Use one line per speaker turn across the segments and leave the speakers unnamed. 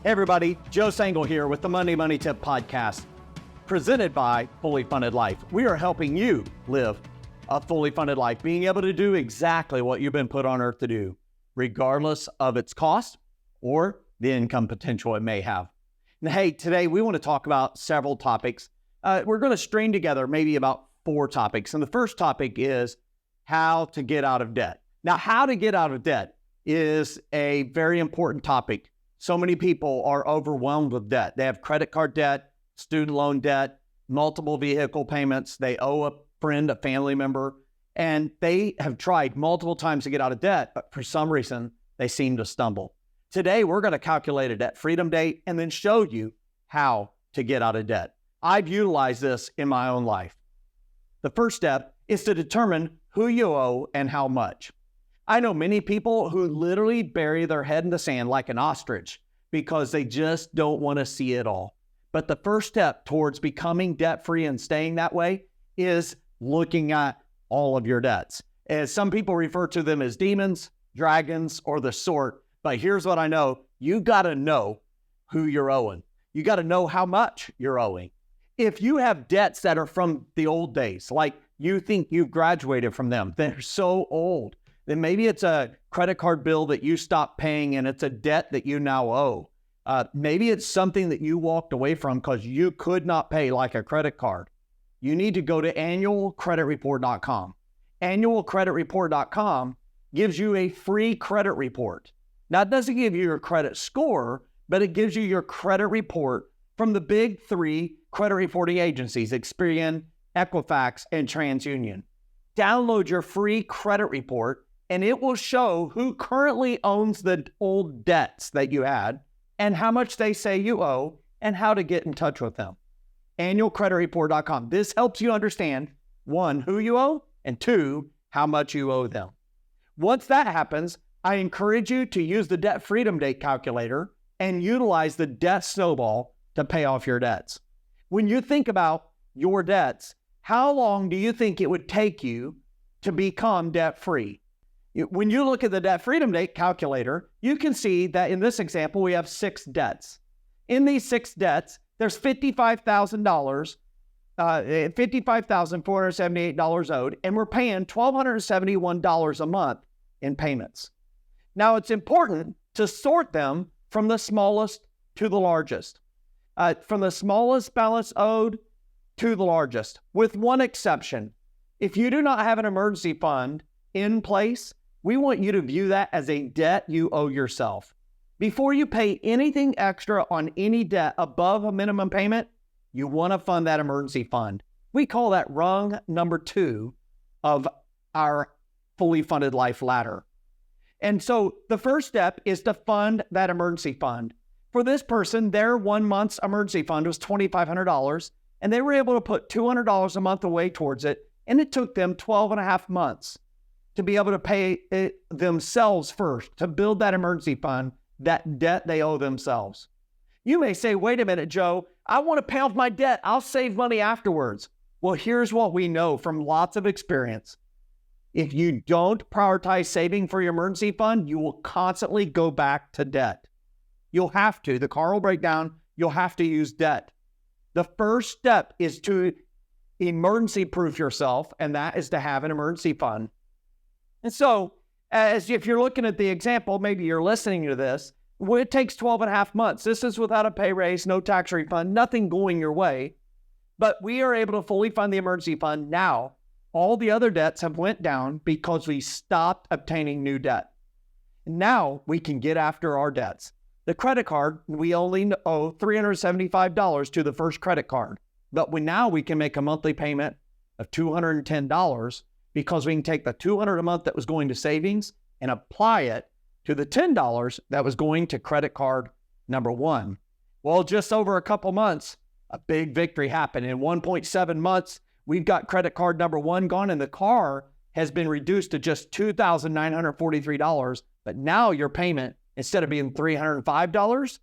Hey everybody, Joe Sangle here with the Monday Money Tip Podcast, presented by Fully Funded Life. We are helping you live a fully funded life, being able to do exactly what you've been put on earth to do, regardless of its cost or the income potential it may have. And hey, today we want to talk about several topics. We're going to string together maybe about 4 topics. And the first topic is how to get out of debt. Now, how to get out of debt is a very important topic. So many people are overwhelmed with debt. They have credit card debt, student loan debt, multiple vehicle payments. They owe a friend, a family member, and they have tried multiple times to get out of debt, but for some reason, they seem to stumble. Today, we're going to calculate a debt freedom date and then show you how to get out of debt. I've utilized this in my own life. The first step is to determine who you owe and how much. I know many people who literally bury their head in the sand like an ostrich because they just don't want to see it all. But the first step towards becoming debt-free and staying that way is looking at all of your debts. As some people refer to them as demons, dragons, or the sort. But here's what I know. You got to know who you're owing. You got to know how much you're owing. If you have debts that are from the old days, like you think you've graduated from them, they're so old, then maybe it's a credit card bill that you stopped paying and it's a debt that you now owe. Maybe it's something that you walked away from because you could not pay, like a credit card. You need to go to annualcreditreport.com. Annualcreditreport.com gives you a free credit report. Now, it doesn't give you your credit score, but it gives you your credit report from the big 3 credit reporting agencies, Experian, Equifax, and TransUnion. Download your free credit report, and it will show who currently owns the old debts that you had and how much they say you owe and how to get in touch with them. Annualcreditreport.com. This helps you understand, 1, who you owe, and 2, how much you owe them. Once that happens, I encourage you to use the debt freedom date calculator and utilize the debt snowball to pay off your debts. When you think about your debts, how long do you think it would take you to become debt-free? When you look at the debt freedom date calculator, you can see that in this example, we have 6 debts. In these 6 debts, there's $55,000, $55,478 owed, and we're paying $1,271 a month in payments. Now, it's important to sort them from the smallest to the largest, from the smallest balance owed to the largest, with one exception. If you do not have an emergency fund in place, we want you to view that as a debt you owe yourself. Before you pay anything extra on any debt above a minimum payment, you want to fund that emergency fund. We call that rung number 2 of our fully funded life ladder. And so the first step is to fund that emergency fund. For this person, their 1 month's emergency fund was $2,500, and they were able to put $200 a month away towards it, and it took them 12 and a half months to be able to pay it themselves first, to build that emergency fund, that debt they owe themselves. You may say, wait a minute, Joe, I want to pay off my debt. I'll save money afterwards. Well, here's what we know from lots of experience. If you don't prioritize saving for your emergency fund, you will constantly go back to debt. You'll have to. The car will break down. You'll have to use debt. The first step is to emergency proof yourself, and that is to have an emergency fund. And so, as if you're looking at the example, maybe you're listening to this, well, it takes 12 and a half months. This is without a pay raise, no tax refund, nothing going your way. But we are able to fully fund the emergency fund now. All the other debts have went down because we stopped obtaining new debt. Now we can get after our debts. The credit card, we only owe $375 to the first credit card. But now we can make a monthly payment of $210 because we can take the $200 a month that was going to savings and apply it to the $10 that was going to credit card number 1. Well, just over a couple months, a big victory happened. In 1.7 months, we've got credit card number 1 gone, and the car has been reduced to just $2,943. But now your payment, instead of being $305,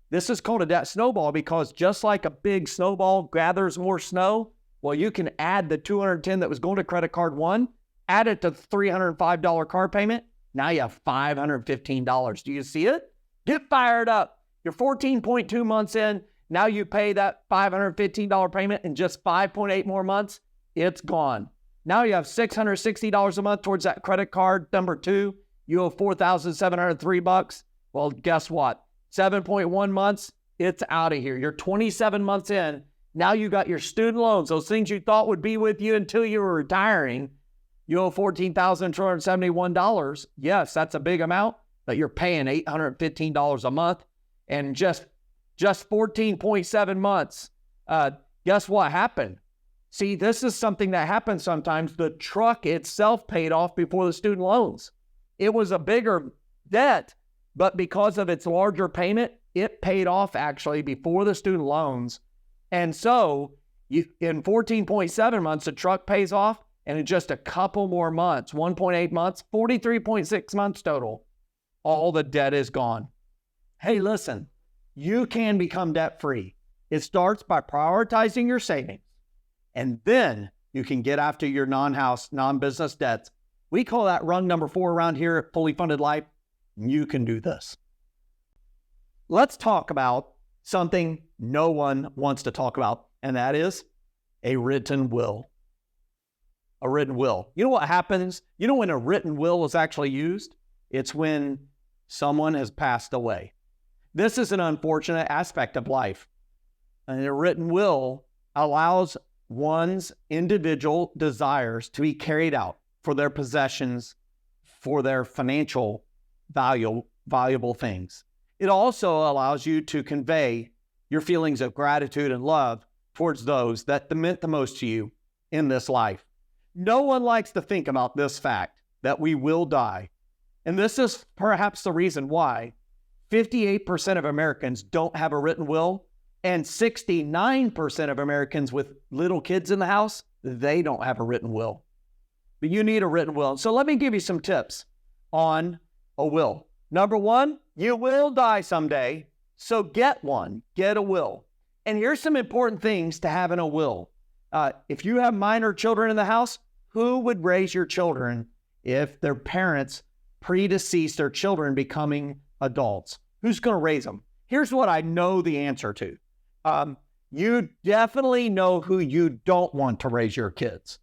this is called a debt snowball because just like a big snowball gathers more snow, well, you can add the $210 that was going to credit card 1, add it to the $305 car payment. Now you have $515. Do you see it? Get fired up. You're 14.2 months in. Now you pay that $515 payment in just 5.8 more months. It's gone. Now you have $660 a month towards that credit card. Number 2, you owe $4,703. Well, guess what? 7.1 months, it's out of here. You're 27 months in. Now you got your student loans, those things you thought would be with you until you were retiring. You owe $14,271. Yes, that's a big amount, but you're paying $815 a month. And just 14.7 months, guess what happened? See, this is something that happens sometimes. The truck itself paid off before the student loans. It was a bigger debt, but because of its larger payment, it paid off actually before the student loans. And so in 14.7 months, the truck pays off, and in just a couple more months, 1.8 months, 43.6 months total, all the debt is gone. Hey, listen, you can become debt-free. It starts by prioritizing your savings, and then you can get after your non-house, non-business debts. We call that rung number 4 around here at Fully Funded Life. You can do this. Let's talk about something no one wants to talk about, and that is a written will. A written will. You know what happens? You know when a written will is actually used? It's when someone has passed away. This is an unfortunate aspect of life. And a written will allows one's individual desires to be carried out for their possessions, for their financial valuable things. It also allows you to convey your feelings of gratitude and love towards those that meant the most to you in this life. No one likes to think about this fact, that we will die. And this is perhaps the reason why 58% of Americans don't have a written will, and 69% of Americans with little kids in the house, they don't have a written will. But you need a written will. So let me give you some tips on a will. Number 1, you will die someday, so get one. Get a will. And here's some important things to have in a will. If you have minor children in the house, who would raise your children if their parents predeceased their children becoming adults? Who's going to raise them? Here's what I know the answer to. You definitely know who you don't want to raise your kids.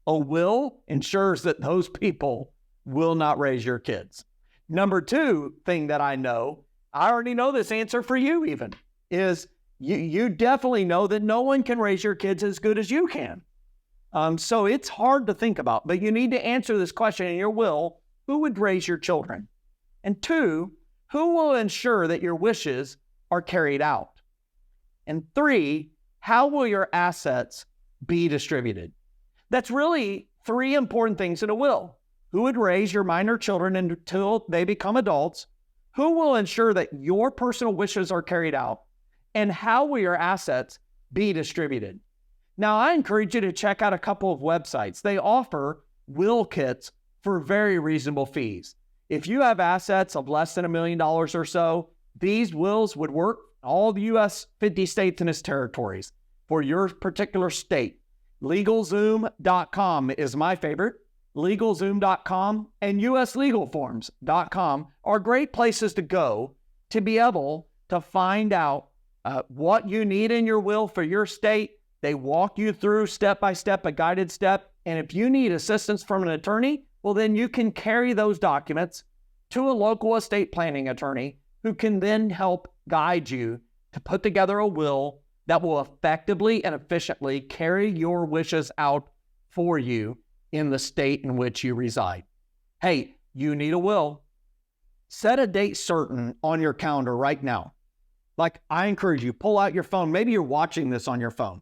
A will ensures that those people will not raise your kids. Number 2 thing that I already know this answer for you even, is you definitely know that no one can raise your kids as good as you can. So it's hard to think about, but you need to answer this question in your will: who would raise your children? And 2, who will ensure that your wishes are carried out? And 3, how will your assets be distributed? That's really 3 important things in a will. Who would raise your minor children until they become adults? Who will ensure that your personal wishes are carried out? And how will your assets be distributed? Now, I encourage you to check out a couple of websites. They offer will kits for very reasonable fees. If you have assets of less than $1 million or so, these wills would work all the U.S. 50 states and its territories for your particular state. LegalZoom.com is my favorite. LegalZoom.com and USLegalForms.com are great places to go to be able to find out what you need in your will for your state. They walk you through step by step, a guided step. And if you need assistance from an attorney, well, then you can carry those documents to a local estate planning attorney who can then help guide you to put together a will that will effectively and efficiently carry your wishes out for you in the state in which you reside. Hey, you need a will. Set a date certain on your calendar right now. Like, I encourage you, pull out your phone. Maybe you're watching this on your phone.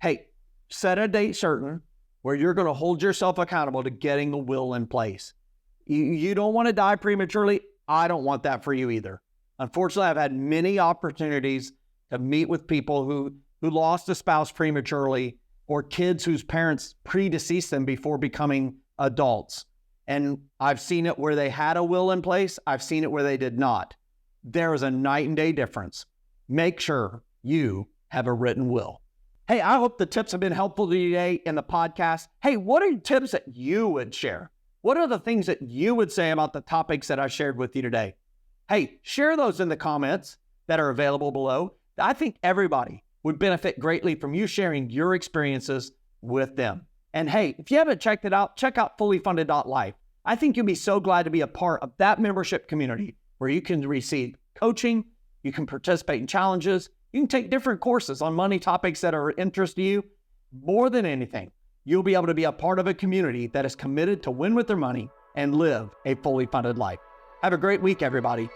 Hey, set a date certain where you're going to hold yourself accountable to getting the will in place. You don't want to die prematurely. I don't want that for you either. Unfortunately, I've had many opportunities to meet with people who lost a spouse prematurely, or kids whose parents predeceased them before becoming adults. And I've seen it where they had a will in place. I've seen it where they did not. There is a night and day difference. Make sure you have a written will. Hey, I hope the tips have been helpful to you today in the podcast. Hey, what are tips that you would share? What are the things that you would say about the topics that I shared with you today? Hey, share those in the comments. that are available below. I think everybody would benefit greatly from you sharing your experiences with them. And hey, if you haven't checked it out, check out fullyfunded.life. I think you'll be so glad to be a part of that membership community where you can receive coaching, you can participate in challenges, you can take different courses on money topics that are of interest to you. More than anything, you'll be able to be a part of a community that is committed to win with their money and live a fully funded life. Have a great week, everybody.